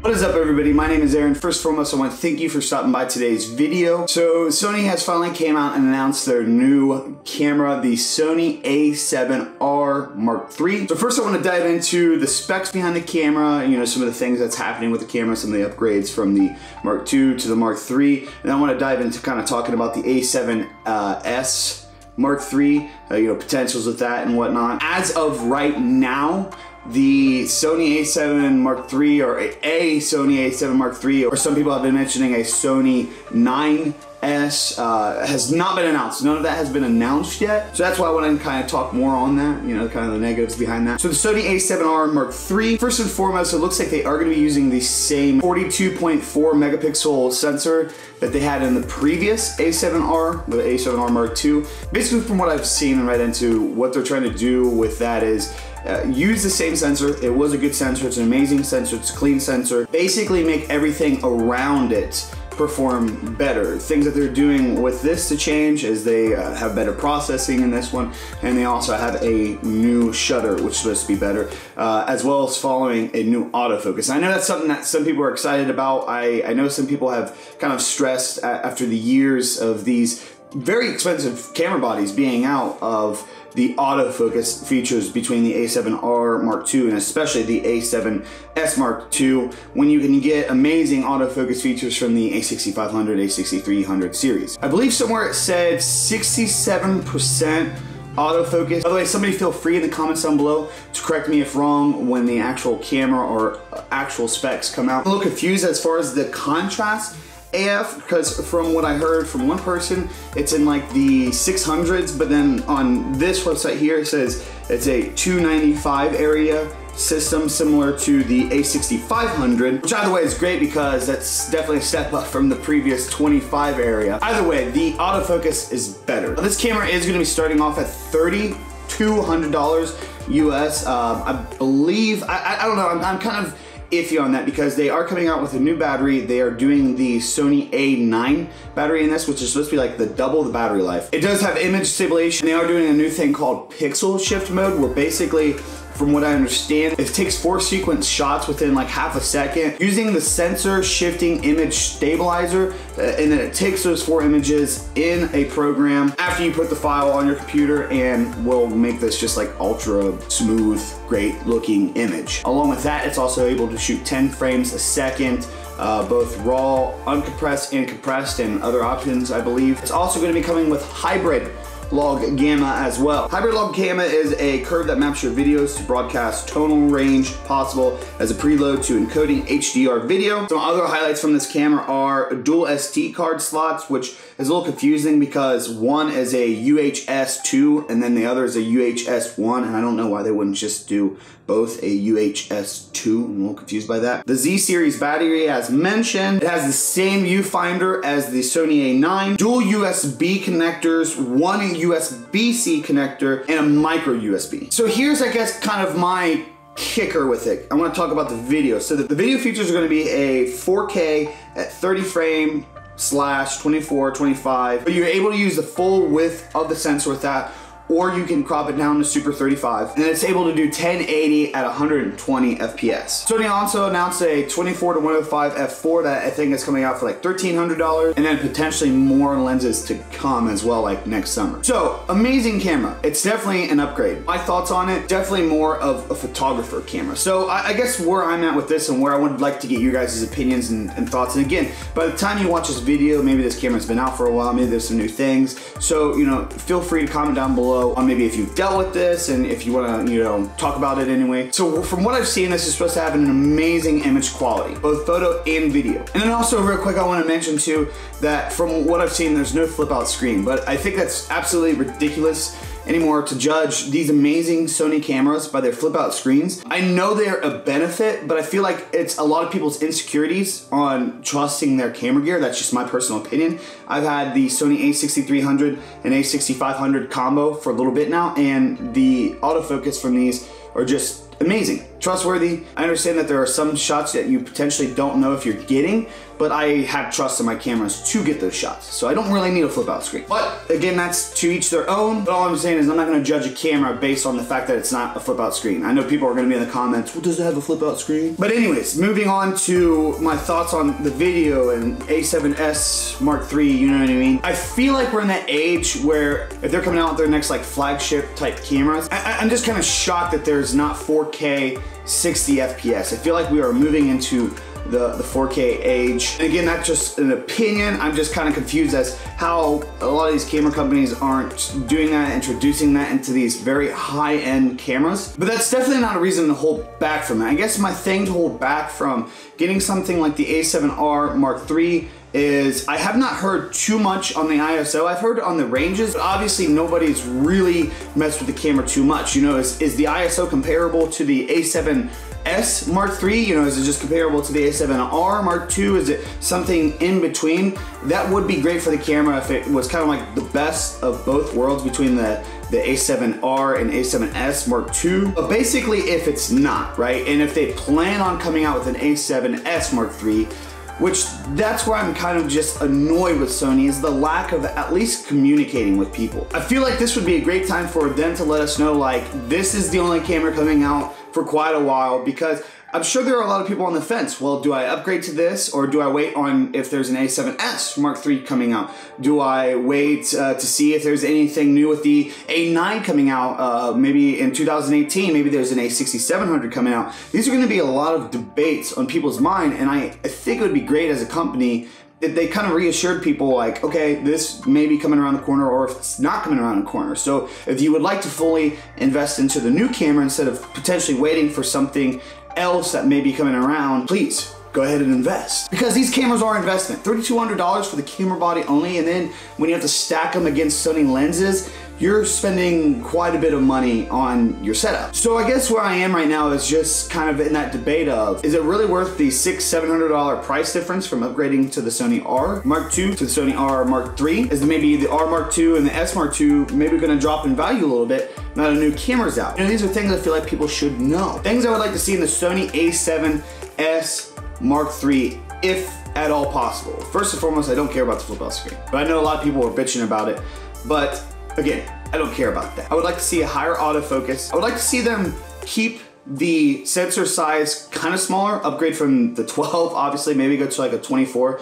What is up, everybody? My name is Aaron. First and foremost, I want to thank you for stopping by today's video. So Sony has finally came out and announced their new camera, the Sony a7R Mark III. So first I want to dive into the specs behind the camera, some of the things that's happening with the camera, some of the upgrades from the Mark II to the Mark III. And I want to dive into kind of talking about the a7s Mark III, potentials with that and whatnot. As of right now, the Sony a7 Mark III, or a Sony a7 Mark III, or some people have been mentioning a Sony 9S, has not been announced. None of that has been announced yet. So that's why I want to kind of talk more on that, kind of the negatives behind that. So the Sony a7R Mark III, first and foremost, it looks like they are going to be using the same 42.4 megapixel sensor that they had in the previous a7R, the a7R Mark II. Basically, from what I've seen and read into, what they're trying to do with that is use the same sensor. It was a good sensor. It's an amazing sensor. It's a clean sensor. Basically make everything around it perform better. Things that they're doing with this to change is they have better processing in this one, and they also have a new shutter, which is supposed to be better, as well as following a new autofocus. I know that's something that some people are excited about. I know some people have kind of stressed after the years of these very expensive camera bodies being out of the autofocus features between the a7R Mark II and especially the a7s Mark II, when you can get amazing autofocus features from the a6500, a6300 series. I believe somewhere it said 67% autofocus. By the way, somebody feel free in the comments down below to correct me if wrong when the actual camera or actual specs come out. I'm a little confused as far as the contrast AF, because from what I heard from one person, it's in like the 600s, but then on this website here it says it's a 295 area system similar to the a6500, which either way is great because that's definitely a step up from the previous 25 area. Either way, the autofocus is better. This camera is going to be starting off at $3,200 US. I believe, I don't know, I'm kind of iffy on that because they are coming out with a new battery. They are doing the Sony A9 battery in this, which is supposed to be like the double the battery life. It does have image stabilization. They are doing a new thing called pixel shift mode, where basically, from what I understand, it takes 4 sequence shots within like half a second using the sensor shifting image stabilizer, and then it takes those 4 images in a program after you put the file on your computer and will make this just like ultra smooth, great looking image. Along with that, it's also able to shoot 10 frames a second, both raw, uncompressed, and compressed, and other options, I believe. It's also going to be coming with hybrid log gamma as well. Hybrid log gamma is a curve that maps your videos to broadcast tonal range possible as a preload to encoding HDR video. Some other highlights from this camera are dual SD card slots, which is a little confusing because one is a UHS-2 and then the other is a UHS-1, and I don't know why they wouldn't just do both a UHS-2. I'm a little confused by that. The Z series battery, as mentioned, it has the same viewfinder as the Sony A9, dual USB connectors, one USB-C connector, and a micro USB. So here's, I guess, kind of my kicker with it. I want to talk about the video. So the video features are going to be a 4K at 30 frame / 24, 25, but you're able to use the full width of the sensor with that, or you can crop it down to Super 35, and it's able to do 1080 at 120 FPS. Sony also announced a 24-105 f4 that I think is coming out for like $1,300, and then potentially more lenses to come as well, like next summer. So, amazing camera. It's definitely an upgrade. My thoughts on it, definitely more of a photographer camera. So I guess where I'm at with this and where I would like to get you guys' opinions and thoughts, and again, by the time you watch this video, maybe this camera's been out for a while, maybe there's some new things. So, feel free to comment down below on maybe if you've dealt with this and if you want to, talk about it anyway. So from what I've seen, this is supposed to have an amazing image quality, both photo and video. And then also real quick, I want to mention too that from what I've seen, there's no flip out screen, but I think that's absolutely ridiculous anymore to judge these amazing Sony cameras by their flip out screens. I know they're a benefit, but I feel like it's a lot of people's insecurities on trusting their camera gear. That's just my personal opinion. I've had the Sony a6300 and a6500 combo for a little bit now, and the autofocus from these are just amazing, trustworthy. I understand that there are some shots that you potentially don't know if you're getting, but I have trust in my cameras to get those shots. So I don't really need a flip out screen. But again, that's to each their own. But all I'm saying is I'm not gonna judge a camera based on the fact that it's not a flip out screen. I know people are gonna be in the comments, well, does it have a flip out screen? But anyways, moving on to my thoughts on the video and A7S Mark III, you know what I mean? I feel like we're in that age where if they're coming out with their next like flagship type cameras, I'm just kind of shocked that there's not 4K 60 FPS. I feel like we are moving into the 4K age. And again, that's just an opinion. I'm just kind of confused as how a lot of these camera companies aren't doing that, introducing that into these very high-end cameras. But that's definitely not a reason to hold back from it. I guess my thing to hold back from getting something like the A7R Mark III is I have not heard too much on the ISO. I've heard on the ranges, but obviously nobody's really messed with the camera too much. You know, is the ISO comparable to the A7S Mark III? You know, is it just comparable to the A7R Mark II? Is it something in between? That would be great for the camera if it was kind of like the best of both worlds between the A7R and A7S Mark II. But basically, if it's not, right? And if they plan on coming out with an A7S Mark III, which that's where I'm kind of just annoyed with Sony, is the lack of at least communicating with people. I feel like this would be a great time for them to let us know, like, this is the only camera coming out for quite a while, because I'm sure there are a lot of people on the fence. Well, do I upgrade to this, or do I wait on if there's an A7S Mark III coming out? Do I wait to see if there's anything new with the A9 coming out maybe in 2018? Maybe there's an A6700 coming out. These are gonna be a lot of debates on people's mind, and I think it would be great as a company if they kind of reassured people like, okay, this may be coming around the corner, or if it's not coming around the corner. So if you would like to fully invest into the new camera instead of potentially waiting for something else that may be coming around, please go ahead and invest. Because these cameras are investment. $3,200 for the camera body only, and then when you have to stack them against Sony lenses, you're spending quite a bit of money on your setup. So I guess where I am right now is just kind of in that debate of, is it really worth the $600-700 price difference from upgrading to the Sony R Mark II to the Sony R Mark III? Is maybe the R Mark II and the S Mark II maybe gonna drop in value a little bit now that a new camera's out? You know, these are things I feel like people should know. Things I would like to see in the Sony A7S Mark III, if at all possible. First and foremost, I don't care about the flip out screen, but I know a lot of people are bitching about it, but again, I don't care about that. I would like to see a higher autofocus. I would like to see them keep the sensor size kind of smaller, upgrade from the 12, obviously, maybe go to like a 24.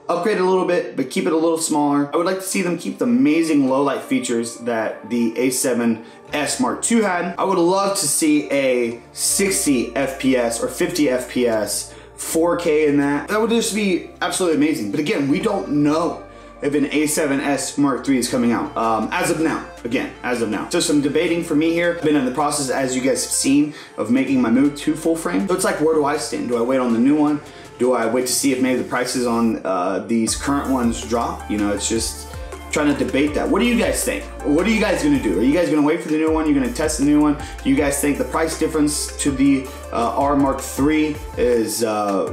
Upgrade a little bit, but keep it a little smaller. I would like to see them keep the amazing low light features that the A7S Mark II had. I would love to see a 60 FPS or 50 FPS, 4K in that. That would just be absolutely amazing. But again, we don't know if an A7S Mark III is coming out. As of now, again, as of now. So some debating for me here. I've been in the process, as you guys have seen, of making my move to full frame. So it's like, where do I stand? Do I wait on the new one? Do I wait to see if maybe the prices on these current ones drop? You know, it's just trying to debate that. What do you guys think? What are you guys gonna do? Are you guys gonna wait for the new one? You're gonna test the new one? Do you guys think the price difference to the R Mark III is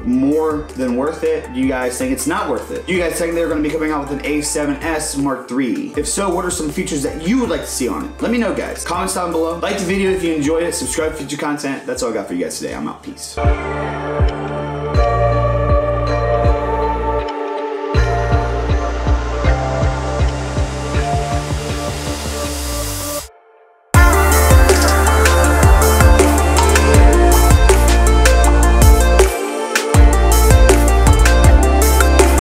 more than worth it? Do you guys think it's not worth it? Do you guys think they're gonna be coming out with an A7S Mark III? If so, what are some features that you would like to see on it? Let me know, guys. Comments down below. Like the video if you enjoyed it. Subscribe for future content. That's all I got for you guys today. I'm out. Peace.